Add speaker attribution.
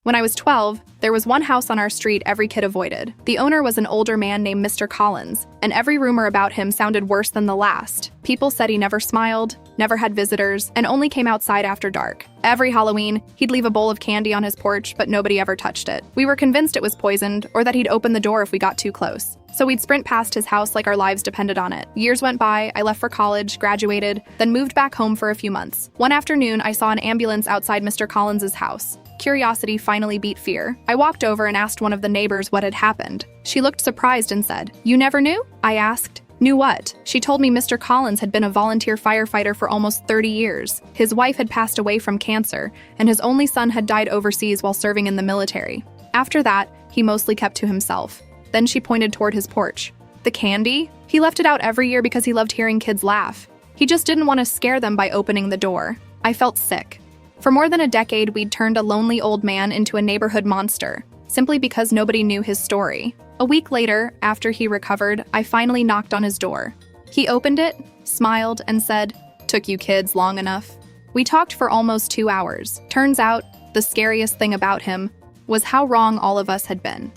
Speaker 1: When I was 12, there was one house on our street every kid avoided. The owner was an older man named Mr. Collins, and every rumor about him sounded worse than the last. People said he never smiled, never had visitors, and only came outside after dark. Every Halloween, he'd leave a bowl of candy on his porch, but nobody ever touched it. We were convinced it was poisoned, or that he'd open the door if we got too close. So we'd sprint past his house like our lives depended on it. Years went by, I left for college, graduated, then moved back home for a few months. One afternoon, I saw an ambulance outside Mr. Collins's house. Curiosity finally beat fear. I walked over and asked one of the neighbors what had happened. She looked surprised and said, "You never knew?" I asked, "Knew what?" She told me Mr. Collins had been a volunteer firefighter for almost 30 years. His wife had passed away from cancer, and his only son had died overseas while serving in the military. After that, he mostly kept to himself. Then she pointed toward his porch. The candy? He left it out every year because he loved hearing kids laugh. He just didn't want to scare them by opening the door. I felt sick. For more than a decade, we'd turned a lonely old man into a neighborhood monster, simply because nobody knew his story. A week later, after he recovered, I finally knocked on his door. He opened it, smiled, and said, "Took you kids long enough." We talked for almost 2 hours. Turns out, the scariest thing about him was how wrong all of us had been.